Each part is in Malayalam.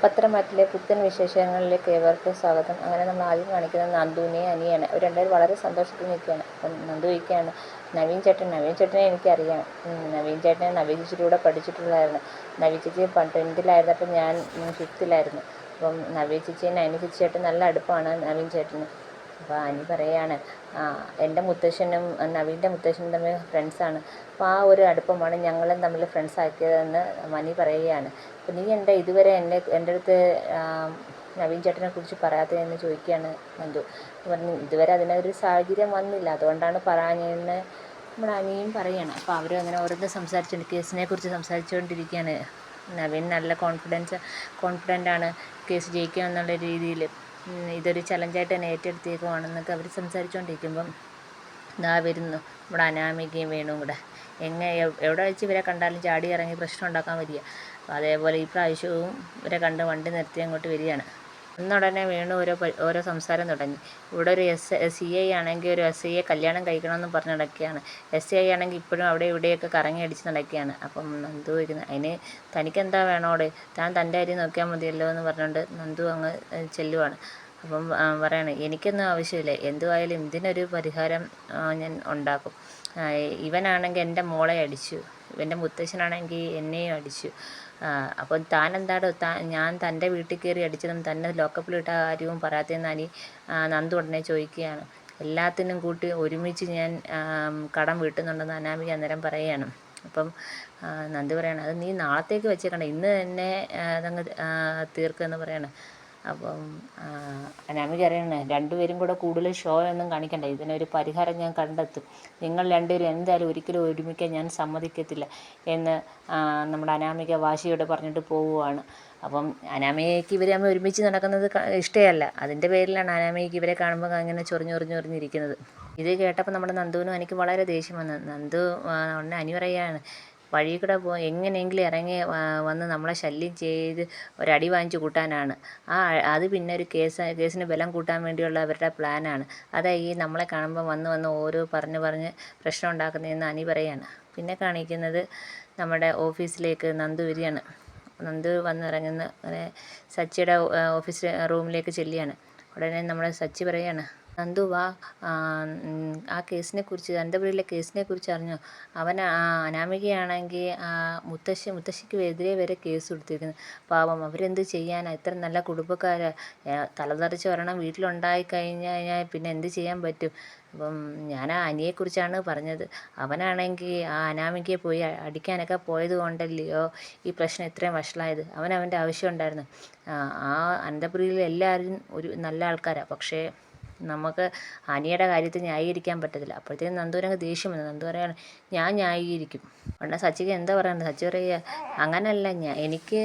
പത്രമാറ്റിലെ പുത്തൻ വിശേഷങ്ങളിലേക്ക് ഏവർക്കും സ്വാഗതം. അങ്ങനെ നമ്മൾ ആദ്യം കാണിക്കുന്നത് നന്ദുവിനെയും അനിയാണ്. അവർ രണ്ടുപേരും വളരെ സന്തോഷത്തിൽ നിൽക്കുകയാണ്. അപ്പം നന്ദു ചോദിക്കുകയാണ്, നവീൻ ചേട്ടനെ എനിക്കറിയാം. നവീൻ ചേട്ടനെ നവീൻ ചേച്ചിയുടെ പഠിച്ചിട്ടുള്ളതായിരുന്നു. നവീൻ ചേച്ചി 10th-ലായിരുന്നപ്പോൾ ഞാൻ 5th-ലായിരുന്നു. അപ്പം നവീൻ ചേച്ചിയും നയനി ചേച്ചിയായിട്ട് നല്ല അടുപ്പമാണ് നവീൻ ചേട്ടന്. അപ്പോൾ അനി പറയുകയാണ്, എൻ്റെ മുത്തശ്ശനും നവീൻ്റെ മുത്തശ്ശനും തമ്മിൽ ഫ്രണ്ട്സാണ്. അപ്പോൾ ആ ഒരു അടുപ്പമാണ് ഞങ്ങളും തമ്മിൽ ഫ്രണ്ട്സാക്കിയതെന്ന് അനി പറയുകയാണ്. അപ്പോൾ നീ ഇതുവരെ എൻ്റെ അടുത്ത് നവീൻ ചേട്ടനെ കുറിച്ച് പറയാത്തതെന്ന് ചോദിക്കുകയാണ് നന്ദു. പറഞ്ഞു, ഇതുവരെ അതിനൊരു സാഹചര്യം വന്നില്ല, അതുകൊണ്ടാണ് പറയാഞ്ഞതെന്ന് നമ്മുടെ അനിയും പറയുകയാണ്. അപ്പോൾ അവരും അങ്ങനെ ഓരോന്ന് കേസിനെ കുറിച്ച് സംസാരിച്ചുകൊണ്ടിരിക്കുകയാണ്. നവീൻ നല്ല കോൺഫിഡൻ്റാണ് കേസ് ജയിക്കുക എന്നുള്ള രീതിയിൽ. ഇതൊരു ചലഞ്ചായിട്ട് തന്നെ ഏറ്റെടുത്തേക്കുവാണെന്നൊക്കെ അവർ സംസാരിച്ചുകൊണ്ടിരിക്കുമ്പം ഇതാ വരുന്നു നമ്മുടെ അനാമികയും വേണുവും കൂടെ. എവിടെ വെച്ച് ഇവരെ കണ്ടാലും ചാടി ഇറങ്ങി പ്രശ്നം ഉണ്ടാക്കാൻ വരിക. അപ്പോൾ അതേപോലെ ഈ പ്രാവശ്യവും ഇവരെ കണ്ട് വണ്ടി നിർത്തി അങ്ങോട്ട് വരികയാണ്. ഒന്നുടനെ വേണു ഓരോ സംസാരം തുടങ്ങി. ഇവിടെ ഒരു CI ആണെങ്കിൽ ഒരു SIയെ കല്യാണം കഴിക്കണമെന്ന് പറഞ്ഞ് നടക്കുകയാണ്. SI ആണെങ്കിൽ ഇപ്പോഴും അവിടെ ഇവിടെയൊക്കെ കറങ്ങി അടിച്ച് നടക്കുകയാണ്. അപ്പം നന്ദു വരുന്നു, അതിന് തനിക്കെന്താ വേണോടെ, താൻ തൻ്റെ കാര്യം നോക്കിയാൽ മതിയല്ലോ എന്ന് പറഞ്ഞുകൊണ്ട് നന്ദു അങ്ങ് ചെല്ലുവാണ്. അപ്പം പറയാണ്, എനിക്കൊന്നും ആവശ്യമില്ല, എന്തുവായാലും ഇതിനൊരു പരിഹാരം ഞാൻ ഉണ്ടാക്കും. ഇവനാണെങ്കിൽ എൻ്റെ മോളെ അടിച്ചു, ഇവൻ്റെ മുത്തശ്ശനാണെങ്കിൽ എന്നെയും അടിച്ചു. അപ്പോൾ ഞാൻ തൻ്റെ വീട്ടിൽ കയറി അടിച്ചതും തന്നെ ലോക്കപ്പിലിട്ട കാര്യവും പറയാത്തതെന്ന് നന്ദു ഉടനെ ചോദിക്കുകയാണ്. എല്ലാത്തിനും കൂട്ടി ഒരുമിച്ച് ഞാൻ കടം വീട്ടുന്നുണ്ടെന്ന് അനാമിക അന്നേരം പറയുകയാണ്. അപ്പം നന്ദു പറയാണ്, അത് നീ നാളത്തേക്ക് വെച്ചേക്കണ്ട, ഇന്ന് തന്നെ അതങ്ങ് തീർക്കുമെന്ന് പറയാണ്. അപ്പം അനാമിക അറിയണേ, രണ്ടുപേരും കൂടെ കൂടുതൽ ഷോ ഒന്നും കാണിക്കണ്ട, ഇതിനൊരു പരിഹാരം ഞാൻ കണ്ടെത്തും. നിങ്ങൾ രണ്ടുപേരും എന്തായാലും ഒരിക്കലും ഒരുമിക്കാൻ ഞാൻ സമ്മതിക്കത്തില്ല എന്ന് നമ്മുടെ അനാമിക വാശിയോടെ പറഞ്ഞിട്ട് പോവുകയാണ്. അപ്പം അനാമികയ്ക്ക് ഇവരെ നമ്മൾ ഒരുമിച്ച് നടക്കുന്നത് ഇഷ്ടമല്ല. അതിൻ്റെ പേരിലാണ് അനാമികയ്ക്ക് ഇവരെ കാണുമ്പോൾ അങ്ങനെ ചൊറിഞ്ഞിരിക്കുന്നത്. ഇത് കേട്ടപ്പോൾ നമ്മുടെ നന്ദുവിനും എനിക്ക് വളരെ ദേഷ്യം വന്നു. നന്ദു ഉടനെ അനി പറയുകയാണ്, വഴി കൂടെ എങ്ങനെയെങ്കിലും ഇറങ്ങി വന്ന് നമ്മളെ ശല്യം ചെയ്ത് ഒരടി വാങ്ങിച്ച് കൂട്ടാനാണ്. അത് പിന്നെ ഒരു കേസിന് ബലം കൂട്ടാൻ വേണ്ടിയുള്ള അവരുടെ പ്ലാനാണ്. ഈ നമ്മളെ കാണുമ്പോൾ വന്ന് ഓരോ പറഞ്ഞ് പ്രശ്നം ഉണ്ടാക്കുന്നതെന്ന് അനി പറയാണ്. പിന്നെ കാണിക്കുന്നത് നമ്മുടെ ഓഫീസിലേക്ക് നന്ദു വരികയാണ്. നന്ദു വന്നിറങ്ങുന്ന അങ്ങനെ സച്ചിയുടെ ഓഫീസ് റൂമിലേക്ക് ചെല്ലുകയാണ്. ഉടനെ നമ്മുടെ സച്ചി പറയാണ്, നന്ദു വാ, ആ കേസിനെക്കുറിച്ച്, അനന്തപുരിയിലെ കേസിനെക്കുറിച്ച് അറിഞ്ഞോ? അനാമികയാണെങ്കിൽ മുത്തശ്ശിക്ക് എതിരെ വരെ കേസ് കൊടുത്തിരിക്കുന്നു. പാവം, അവരെന്ത് ചെയ്യാനാണ്? ഇത്ര നല്ല കുടുംബക്കാരാ, തലതെറിച്ച് ഒരെണ്ണം വീട്ടിലുണ്ടായി കഴിഞ്ഞാൽ പിന്നെ എന്ത് ചെയ്യാൻ പറ്റും? അപ്പം ഞാൻ അനിയെക്കുറിച്ചാണ് പറഞ്ഞത്. അവനാണെങ്കിൽ അനാമികയെ പോയി അടിക്കാനൊക്കെ പോയത് കൊണ്ടല്ലയോ ഈ പ്രശ്നം ഇത്രയും വഷളായത്. അവൻ്റെ ആവശ്യം ഉണ്ടായിരുന്നു. അനന്തപുരിയിൽ എല്ലാവരും ഒരു നല്ല ആൾക്കാരാണ്, പക്ഷേ നമുക്ക് അനിയുടെ കാര്യത്തിൽ ന്യായീകരിക്കാൻ പറ്റത്തില്ല. അപ്പോഴത്തേക്കും നന്ദുവിനങ്ങ് ദേഷ്യം വന്നു. നന്ദു പറയാണ്, ഞാൻ ന്യായീകരിക്കും. ഉടനെ സച്ചിക്ക് എന്താ പറയുന്നത്? സച്ചി പറയുക, അങ്ങനല്ല, എനിക്ക്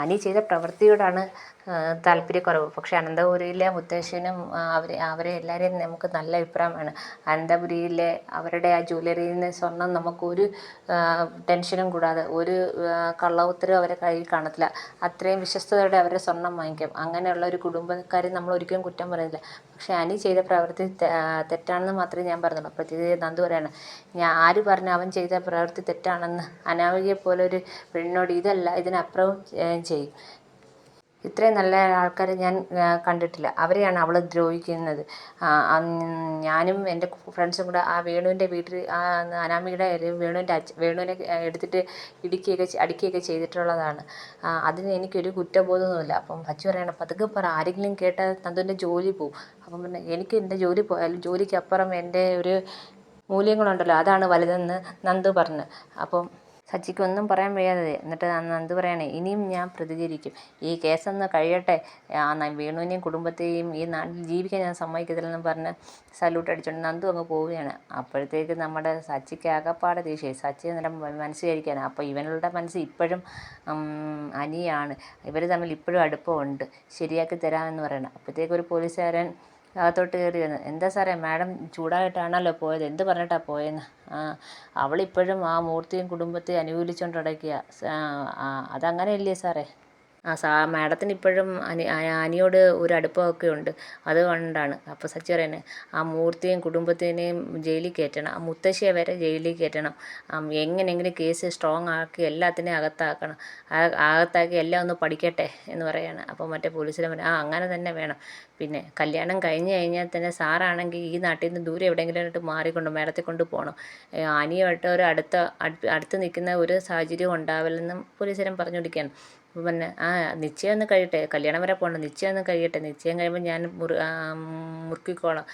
അനി ചെയ്ത പ്രവൃത്തിയോടാണ് താല്പര്യക്കുറവ്. പക്ഷേ അനന്തപുരിയിലെ മുത്തശ്ശനും അവരെ എല്ലാവരെയും നമുക്ക് നല്ല അഭിപ്രായമാണ്. അനന്തപുരിയിലെ അവരുടെ ആ ജ്വല്ലറിയിൽ നിന്ന് സ്വർണം നമുക്കൊരു ടെൻഷനും കൂടാതെ, ഒരു കള്ളവുത്തരവും അവരെ കയ്യിൽ കാണത്തില്ല. അത്രയും വിശ്വസ്തയോടെ അവരുടെ സ്വർണം വാങ്ങിക്കും. അങ്ങനെയുള്ള ഒരു കുടുംബക്കാരെ നമ്മൾ ഒരിക്കലും കുറ്റം പറയുന്നില്ല. പക്ഷേ അനി ചെയ്ത പ്രവൃത്തി തെറ്റാണെന്ന് മാത്രമേ ഞാൻ പറഞ്ഞുള്ളൂ. അപ്പോഴത്തേക്ക് നന്ദു പറയാണ്, ആര് പറഞ്ഞു അവൻ ചെയ്ത പ്രവൃത്തി തെറ്റാണെന്ന്? അനാമികയെ പോലെ ഒരു പെണ്ണിനോട് ഇതല്ല ഇതിനപ്പുറവും ചെയ്യും. ഇത്രയും നല്ല ആൾക്കാരെ ഞാൻ കണ്ടിട്ടില്ല. അവരെയാണ് അവൾ ദ്രോഹിക്കുന്നത്. ഞാനും എൻ്റെ ഫ്രണ്ട്സും കൂടെ ആ വേണുവിൻ്റെ വീട്ടിൽ അനാമികയുടെ വേണുവിനെ എടുത്തിട്ട് അടിക്കുകയൊക്കെ ചെയ്തിട്ടുള്ളതാണ്. അതിന് എനിക്കൊരു കുറ്റബോധമൊന്നുമില്ല. അപ്പം പച്ചു പറയണം, പതുക്കെ പറ, ആരെങ്കിലും കേട്ടാൽ നന്ദുവിൻ്റെ ജോലി പോവും. അപ്പം പിന്നെ എനിക്ക് എൻ്റെ ജോലി പോയാലും ജോലിക്കപ്പുറം എൻ്റെ ഒരു മൂല്യങ്ങളുണ്ടല്ലോ, അതാണ് വലുതെന്ന് നന്ദു പറഞ്ഞു. അപ്പം സച്ചിക്കൊന്നും പറയാൻ വയ്യാതെ. എന്നിട്ട് നന്ദു പറയണേ, ഇനിയും ഞാൻ പ്രതികരിക്കും. ഈ കേസൊന്ന് കഴിയട്ടെ, വേണുവിനെയും കുടുംബത്തെയും ഈ നാട്ടിൽ ജീവിക്കാൻ ഞാൻ സമ്മതിക്കത്തില്ലെന്ന് പറഞ്ഞ് സല്യൂട്ട് അടിച്ചുകൊണ്ട് നന്ദു അങ്ങ് പോവുകയാണ്. അപ്പോഴത്തേക്ക് നമ്മുടെ സച്ചിക്ക് ആകപ്പാടെ ദേഷ്യമായി. സച്ചി അന്നേരം മനസ്സിലായിരിക്കുകയാണ്, അപ്പോൾ ഇവനുടെ മനസ്സ് ഇപ്പോഴും അനിയാണ്. ഇവർ തമ്മിൽ ഇപ്പോഴും അടുപ്പമുണ്ട്, ശരിയാക്കി തരാമെന്ന് പറയണം. അപ്പോഴത്തേക്ക് ഒരു പോലീസുകാരൻ അകത്തോട്ട് കയറി വന്നു. എന്താ സാറേ, മാഡം ചൂടായിട്ടാണല്ലോ പോയത്, എന്ത് പറഞ്ഞിട്ടാണ് പോയെന്ന്? അവളിപ്പോഴും ആ മൂർത്തിയും കുടുംബത്തെയും അനുകൂലിച്ചുകൊണ്ട് നടക്കുക. അതങ്ങനെയല്ലേ സാറേ? മാഡത്തിന് ഇപ്പോഴും അനിയോട് ഒരു അടുപ്പമൊക്കെ ഉണ്ട്, അതുകൊണ്ടാണ്. അപ്പോൾ സച്ചി പറയുന്നത് ആ മൂർത്തിയും കുടുംബത്തിനെയും ജയിലിൽ കയറ്റണം, ആ മുത്തശ്ശിയെ വരെ ജയിലിൽ കയറ്റണം, എങ്ങനെയെങ്കിലും കേസ് സ്ട്രോങ് ആക്കി എല്ലാത്തിനെയും അകത്താക്കണം, അകത്താക്കി എല്ലാം ഒന്ന് പഠിക്കട്ടെ എന്ന് പറയാണ്. അപ്പോൾ മറ്റേ പോലീസിലെ അങ്ങനെ തന്നെ വേണം. പിന്നെ കല്യാണം കഴിഞ്ഞ് കഴിഞ്ഞാൽ തന്നെ സാറാണെങ്കിൽ ഈ നാട്ടിൽ നിന്ന് ദൂരെ എവിടെയെങ്കിലും മാറിക്കൊണ്ട് മേഡത്തെ കൊണ്ട് പോകണം, അനിയുമായിട്ട് ഒരു അടുത്ത് നിൽക്കുന്ന ഒരു സാഹചര്യം ഉണ്ടാവില്ലെന്നും പോലീസുകാരൻ പറഞ്ഞുകൊണ്ടിരിക്കുകയാണ്. അപ്പോൾ പിന്നെ നിശ്ചയം ഒന്ന് കഴിയട്ടെ, കല്യാണം വരെ പോകണ്ട, നിശ്ചയം ഒന്ന് കഴിയട്ടെ, നിശ്ചയം കഴിയുമ്പോൾ ഞാൻ മുറുക്കിക്കോളാം,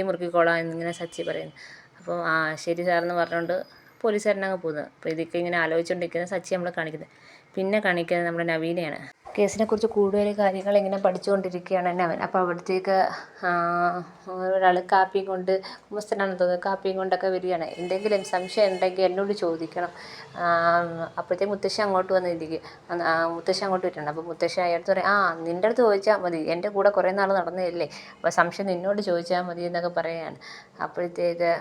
മുറുക്കിക്കോളാം എന്നിങ്ങനെ സച്ചി പറയുന്നു. അപ്പോൾ ശരി സാറെന്ന് പറഞ്ഞുകൊണ്ട് പോലീസുകാരനങ്ങ് പോകുന്നത്. അപ്പോൾ ഇതൊക്കെ ഇങ്ങനെ ആലോചിച്ചുകൊണ്ടിരിക്കുന്ന സച്ചി നമ്മൾ കാണിക്കുന്നത്. പിന്നെ കാണിക്കുന്നത് നമ്മുടെ നവീനെയാണ്. കേസിനെക്കുറിച്ച് കൂടുതൽ കാര്യങ്ങൾ ഇങ്ങനെ പഠിച്ചുകൊണ്ടിരിക്കുകയാണ് നവൻ. അപ്പോൾ അവിടത്തേക്ക് ഒരാൾ കാപ്പിയും കൊണ്ട്, ഉമ്മസ്ഥനാണെന്ന് തോന്നുന്നത്, കാപ്പിയും കൊണ്ടൊക്കെ വരികയാണ്. എന്തെങ്കിലും സംശയം ഉണ്ടെങ്കിൽ എന്നോട് ചോദിക്കണം. അപ്പോഴത്തേക്ക് മുത്തശ്ശി അങ്ങോട്ട് വന്നിരിക്കും. മുത്തശ്ശി അങ്ങോട്ട് വരികയാണ്. അപ്പോൾ മുത്തശ്ശി അയാൾക്ക് പറയും, നിൻ്റെ അടുത്ത് ചോദിച്ചാൽ മതി, എൻ്റെ കൂടെ കുറേ നാൾ നടന്നതല്ലേ, അപ്പോൾ സംശയം നിന്നോട് ചോദിച്ചാൽ മതി എന്നൊക്കെ പറയുകയാണ്. അപ്പോഴത്തേക്ക്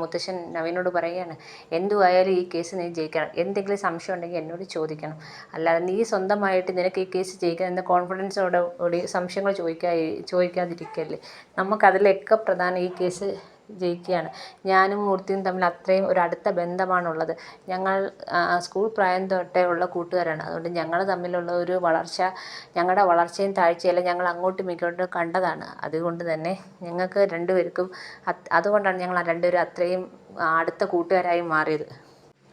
മുത്തശ്ശൻ നവീനോട് പറയുകയാണ്, എന്തുവായാലും ഈ കേസ് നീ ജയിക്കണം, എന്തെങ്കിലും സംശയം ഉണ്ടെങ്കിൽ എന്നോട് ചോദിക്കണം, അല്ലാതെ നീ സ്വന്തമായിട്ട് നിനക്ക് ഈ കേസ് ജയിക്കണം എന്ന കോൺഫിഡൻസോടുകൂടി സംശയങ്ങൾ ചോദിക്കാതിരിക്കല്ലേ. നമുക്കതിലൊക്കെ പ്രധാനം ഈ കേസ് ജയിക്കുകയാണ്. ഞാനും മൂർത്തിയും തമ്മിൽ അത്രയും ഒരു അടുത്ത ബന്ധമാണുള്ളത്. ഞങ്ങൾ സ്കൂൾ പ്രായം തൊട്ടേ ഉള്ള കൂട്ടുകാരാണ്. അതുകൊണ്ട് ഞങ്ങൾ തമ്മിലുള്ള ഒരു വളർച്ച, ഞങ്ങളുടെ വളർച്ചയും താഴ്ചയെല്ലാം ഞങ്ങൾ അങ്ങോട്ടും ഇങ്ങോട്ടും കണ്ടതാണ്. അതുകൊണ്ട് തന്നെ ഞങ്ങൾക്ക് രണ്ടുപേർക്കും അതുകൊണ്ടാണ് ഞങ്ങൾ രണ്ടുപേരും അത്രയും അടുത്ത കൂട്ടുകാരായി മാറിയത്.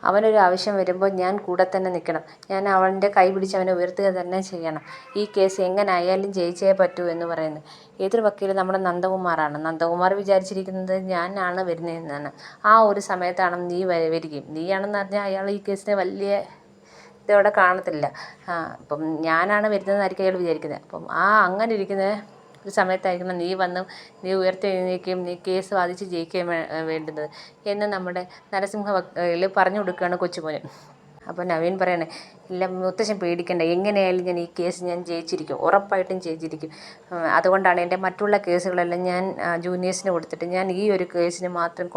അവനൊരു ആവശ്യം വരുമ്പോൾ ഞാൻ കൂടെ തന്നെ നിൽക്കണം, ഞാൻ അവൻ്റെ കൈ പിടിച്ച് അവനെ ഉയർത്തുക തന്നെ ചെയ്യണം. ഈ കേസ് എങ്ങനായാലും ജയിച്ചേ പറ്റൂ എന്ന് പറയുന്നത് എതിർ വക്കീൽ നമ്മുടെ നന്ദകുമാറാണ്. നന്ദകുമാർ വിചാരിച്ചിരിക്കുന്നത് ഞാനാണ് വരുന്നതെന്നാണ്. ആ ഒരു സമയത്താണ് നീ വരികയും, നീയാണെന്ന് പറഞ്ഞാൽ അയാൾ ഈ കേസിനെ വലിയ ഇതോടെ കാണത്തില്ല. അപ്പം ഞാനാണ് വരുന്നതെന്നായിരിക്കും അയാൾ വിചാരിക്കുന്നത്. അപ്പം അങ്ങനെ ഇരിക്കുന്ന ഒരു സമയത്തായിരിക്കണം നീ ഉയർത്തെഴുന്നേൽക്കുകയും നീ കേസ് വാദിച്ച് ജയിക്കുകയും വേണ്ടുന്നത് എന്ന് നമ്മുടെ നരസിംഹ വക്കീൽ പറഞ്ഞു കൊടുക്കുകയാണ് കൊച്ചുമോന്. അപ്പോൾ നവീൻ പറയണേ, ഇല്ല മുത്തശ്ശൻ പേടിക്കണ്ട, എങ്ങനെയായാലും ഞാൻ ഈ കേസ് ഞാൻ ജയിച്ചിരിക്കും, ഉറപ്പായിട്ടും ജയിച്ചിരിക്കും. അതുകൊണ്ടാണ് എൻ്റെ മറ്റുള്ള കേസുകളെല്ലാം ഞാൻ ജൂനിയേഴ്സിന് കൊടുത്തിട്ട് ഞാൻ ഈ ഒരു കേസിന് മാത്രം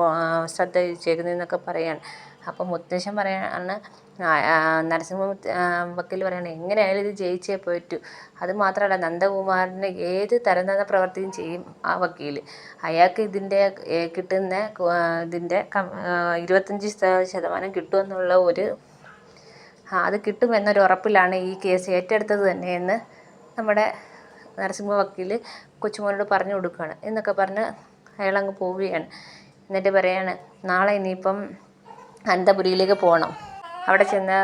ശ്രദ്ധ വെച്ചേക്കുന്നതെന്നൊക്കെ പറയാണ്. അപ്പോൾ മുത്തശ്ശൻ പറയാണ്, നരസിംഹ വക്കീൽ പറയണേ, എങ്ങനെയായാലും ഇത് ജയിച്ചേ പറ്റൂ. അതുമാത്രമല്ല നന്ദകുമാറിന് ഏത് തരംതാഴ്ന്ന പ്രവൃത്തിയും ചെയ്യും ആ വക്കീൽ. അയാൾക്ക് ഇതിൻ്റെ കിട്ടുന്ന ഇതിൻ്റെ 25% കിട്ടുമെന്നുള്ള അത് കിട്ടുമെന്നൊരു ഉറപ്പിലാണ് ഈ കേസ് ഏറ്റെടുത്തത് തന്നെയെന്ന് നമ്മുടെ നരസിംഹ വക്കീൽ കൊച്ചുമോനോട് പറഞ്ഞു കൊടുക്കുകയാണ്. എന്നൊക്കെ പറഞ്ഞ് അയാളങ്ങ് പോവുകയാണ്. എന്നിട്ട് പറയാണ്, നാളെ ഇനിയിപ്പം അനന്തപുരിയിലേക്ക് പോകണം, അവിടെ ചെന്ന്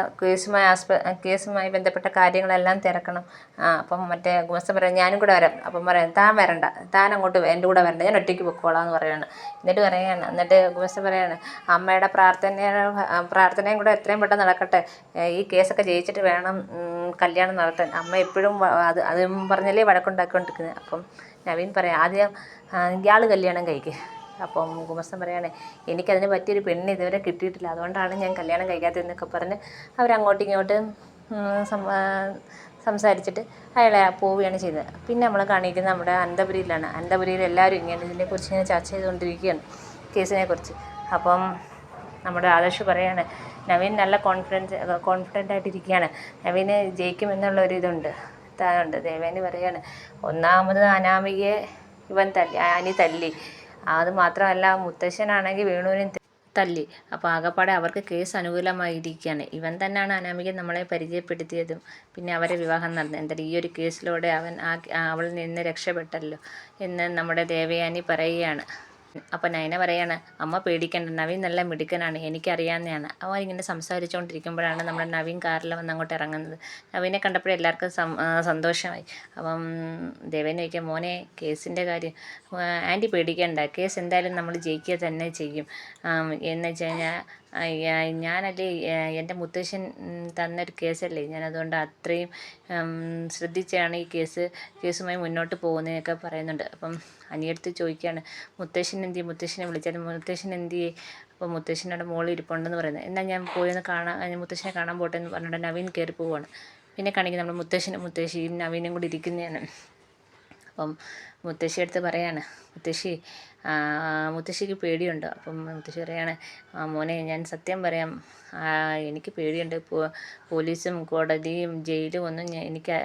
കേസുമായി ബന്ധപ്പെട്ട കാര്യങ്ങളെല്ലാം തിരക്കണം. അപ്പം മറ്റേ ഗുമസ്തൻ പറയാം, ഞാനും കൂടെ വരാം. അപ്പം പറയാം, താൻ വരണ്ട, താൻ അങ്ങോട്ട് എൻ്റെ കൂടെ വരണ്ട, ഞാൻ ഒറ്റയ്ക്ക് പൊക്കോളാം എന്ന് പറയാണ്. എന്നിട്ട് ഗുമസ്തൻ പറയാണ്, അമ്മയുടെ പ്രാർത്ഥനയും കൂടെ എത്രയും പെട്ടെന്ന് നടക്കട്ടെ, ഈ കേസൊക്കെ ജയിച്ചിട്ട് വേണം കല്യാണം നടത്താൻ. അമ്മ എപ്പോഴും അത് പറഞ്ഞല്ലേ വഴക്കുണ്ടാക്കിക്കൊണ്ടിരിക്കുന്നത്. അപ്പം നവീൻ പറയാം, ആദ്യം ഇയാൾ കല്യാണം കഴിക്കുക. അപ്പം ഗുമസ്തൻ പറയുകയാണ്, എനിക്കതിന് പറ്റിയൊരു പെണ്ണ് ഇതുവരെ കിട്ടിയിട്ടില്ല, അതുകൊണ്ടാണ് ഞാൻ കല്യാണം കഴിക്കാത്തതെന്നൊക്കെ പറഞ്ഞ് അവരങ്ങോട്ടും ഇങ്ങോട്ടും സംസാരിച്ചിട്ട് അയാളെ പോവുകയാണ് ചെയ്തത്. പിന്നെ നമ്മൾ കാണിക്കുന്നത് നമ്മുടെ അനന്തപുരിയിലാണ്. അനന്തപുരിയിൽ എല്ലാവരും ഇതിനെക്കുറിച്ച് ഇങ്ങനെ ചർച്ച ചെയ്തുകൊണ്ടിരിക്കുകയാണ്, കേസിനെക്കുറിച്ച്. അപ്പം നമ്മുടെ ആദർശ് പറയാണ്, നവീൻ നല്ല കോൺഫിഡൻ്റ് ആയിട്ടിരിക്കുകയാണ്, നവീന് ജയിക്കുമെന്നുള്ള ഒരു ഇതുണ്ട്. ദേവേനി പറയാണ്, ഒന്നാമത് അനാമികയെ അനി തല്ലി, അത് മാത്രമല്ല മുത്തശ്ശനാണെങ്കിൽ വേണുവിനെ തല്ലി. അപ്പോൾ ആകപ്പാടെ അവർക്ക് കേസ് അനുകൂലമായിരിക്കുകയാണ്. ഇവൻ തന്നെയാണ് അനാമികയെ നമ്മളെ പരിചയപ്പെടുത്തിയതും പിന്നെ അവരെ വിവാഹം നടന്നത്. എന്തായാലും ഈ ഒരു കേസിലൂടെ അവളിൽ നിന്ന് രക്ഷപ്പെട്ടല്ലോ എന്ന് നമ്മുടെ ദേവയാനി പറയുകയാണ്. അപ്പോൾ നയന പറയാണ്, അമ്മ പേടിക്കണ്ട, നവീൻ നല്ല മിടുക്കനാണ്, എനിക്കറിയാവുന്നതാണ്. അവരിങ്ങനെ സംസാരിച്ചുകൊണ്ടിരിക്കുമ്പോഴാണ് നമ്മുടെ നവീൻ കാറിൽ വന്ന് അങ്ങോട്ട് ഇറങ്ങുന്നത്. നവീനെ കണ്ടപ്പോഴേ എല്ലാവർക്കും സന്തോഷമായി. അപ്പം ദേവേനെ ചോദിക്കാം, മോനെ കേസിൻ്റെ കാര്യം ആൻറ്റി പേടിക്കണ്ട, കേസ് എന്തായാലും നമ്മൾ ജയിക്കുക തന്നെ ചെയ്യും. എന്ന് വെച്ച് കഴിഞ്ഞാൽ ഞാനല്ലേ എൻ്റെ മുത്തശ്ശൻ തന്നൊരു കേസല്ലേ, ഞാനതുകൊണ്ട് അത്രയും ശ്രദ്ധിച്ചാണ് ഈ കേസുമായി മുന്നോട്ട് പോകുന്നതൊക്കെ പറയുന്നുണ്ട്. അപ്പം അനിയടുത്ത് ചോദിക്കുകയാണ്, മുത്തശ്ശനെ വിളിച്ചാലും മുത്തശ്ശൻ എന്തിയെ? അപ്പോൾ മുത്തശ്ശനോട് മോളിൽ ഇരിപ്പുണ്ടെന്ന് പറയുന്നത്. എന്നാൽ ഞാൻ പോയി മുത്തശ്ശനെ കാണാൻ പോട്ടെ എന്ന് പറഞ്ഞിട്ട് നവീൻ കയറി പോവുകയാണ്. പിന്നെ കാണിക്കുന്നത് നമ്മൾ മുത്തശ്ശിയും നവീനും കൂടി ഇരിക്കുന്നതാണ്. അപ്പം മുത്തശ്ശിയടുത്ത് പറയാണ്, മുത്തശ്ശിക്ക് പേടിയുണ്ട്. അപ്പം മുത്തശ്ശി പറയാണ്, മോനെ ഞാൻ സത്യം പറയാം, എനിക്ക് പേടിയുണ്ട്. പോലീസും കോടതിയും ജയിലും ഒന്നും എനിക്ക്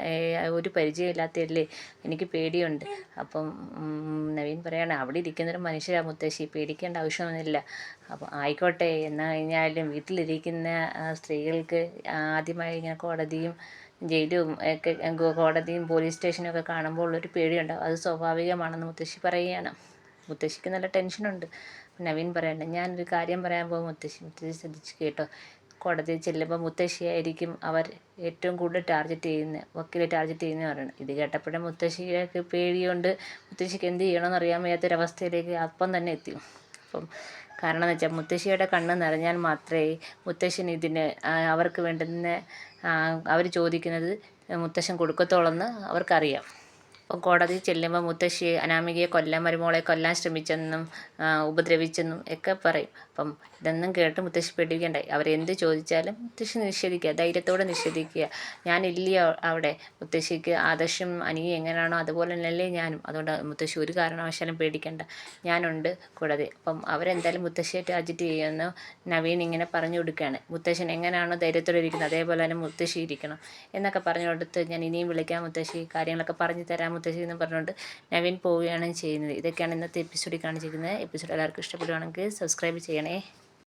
ഒരു പരിചയമില്ലാത്തതല്ലേ, എനിക്ക് പേടിയുണ്ട്. അപ്പം നവീൻ പറയാണ്, അവിടെ ഇരിക്കുന്നൊരു മനുഷ്യരാണ് മുത്തശ്ശി, പേടിക്കേണ്ട ആവശ്യമൊന്നുമില്ല. അപ്പം ആയിക്കോട്ടെ, എന്നാൽ കഴിഞ്ഞാലും വീട്ടിലിരിക്കുന്ന സ്ത്രീകൾക്ക് ആദ്യമായി ഇങ്ങനെ കോടതിയും ജയിലും ഒക്കെ, കോടതിയും പോലീസ് സ്റ്റേഷനും ഒക്കെ കാണുമ്പോൾ ഉള്ളൊരു പേടിയുണ്ടാവും, അത് സ്വാഭാവികമാണെന്ന് മുത്തശ്ശി പറയുകയാണ്. മുത്തശ്ശിക്ക് നല്ല ടെൻഷനുണ്ട്. നവീൻ പറയണ്ട, ഞാനൊരു കാര്യം പറയാൻ പോകും മുത്തശ്ശി ശ്രദ്ധിച്ച് കേട്ടോ. കോടതിയിൽ ചെല്ലുമ്പോൾ മുത്തശ്ശിയായിരിക്കും അവർ ഏറ്റവും കൂടുതൽ ടാർഗറ്റ് ചെയ്യുന്നത്, വക്കീൽ ടാർഗറ്റ് ചെയ്യുന്നത് പറയുന്നത്. ഇത് കേട്ടപ്പോഴും മുത്തശ്ശിക്ക് പേടിയുണ്ട്. മുത്തശ്ശിക്ക് എന്ത് ചെയ്യണമെന്ന് അറിയാൻ വയ്യാത്തൊരവസ്ഥയിലേക്ക് അപ്പം തന്നെ എത്തി. അപ്പം കാരണം എന്ന് വെച്ചാൽ മുത്തശ്ശിയുടെ കണ്ണ് നിറഞ്ഞാൽ മാത്രമേ മുത്തശ്ശൻ ഇതിന് അവർക്ക് വേണ്ടുന്ന അവർ ചോദിക്കുന്നത് മുത്തശ്ശൻ കൊടുക്കത്തുള്ളെന്ന് അവർക്കറിയാം. അപ്പം കോടതിയിൽ ചെല്ലുമ്പോൾ മുത്തശ്ശി അനാമികയെ മരുമോളെ കൊല്ലാൻ ശ്രമിച്ചെന്നും ഉപദ്രവിച്ചെന്നും ഒക്കെ പറയും. അപ്പം ഇതൊന്നും കേട്ട് മുത്തശ്ശി പേടിക്കണ്ടായി. അവരെന്ത് ചോദിച്ചാലും മുത്തശ്ശി നിഷേധിക്കുക, ധൈര്യത്തോടെ നിഷേധിക്കുക. ഞാനില്ലയോ അവിടെ, മുത്തശ്ശിക്ക് ആദർശം അനിയും എങ്ങനെയാണോ അതുപോലെ തന്നെയല്ലേ ഞാനും, അതുകൊണ്ട് മുത്തശ്ശി ഒരു കാരണവശാലും പേടിക്കണ്ട, ഞാനുണ്ട് കൂടാതെ. അപ്പം അവരെന്തായാലും മുത്തശ്ശിയെ ടാർഗറ്റ് ചെയ്യുമെന്ന് നവീൻ ഇങ്ങനെ പറഞ്ഞു കൊടുക്കുകയാണ്. മുത്തശ്ശൻ എങ്ങനെയാണോ ധൈര്യത്തോടെ ഇരിക്കുന്നത് അതേപോലെ തന്നെ മുത്തശ്ശി ഇരിക്കണം എന്നൊക്കെ പറഞ്ഞു കൊടുത്ത്, ഞാൻ ഇനിയും വിളിക്കാം മുത്തശ്ശി, കാര്യങ്ങളൊക്കെ പറഞ്ഞു തരാം മുത്തശ്ശി എന്ന് പറഞ്ഞുകൊണ്ട് നവീൻ പോവുകയാണ് ചെയ്യുന്നത്. ഇതൊക്കെയാണ് ഇന്നത്തെ എപ്പിസോഡിൽ കാണിച്ചിരിക്കുന്നത്. എപ്പിസോഡ് എല്ലാവർക്കും ഇഷ്ടപ്പെടുകയാണെങ്കിൽ സബ്സ്ക്രൈബ് ചെയ്യണേ.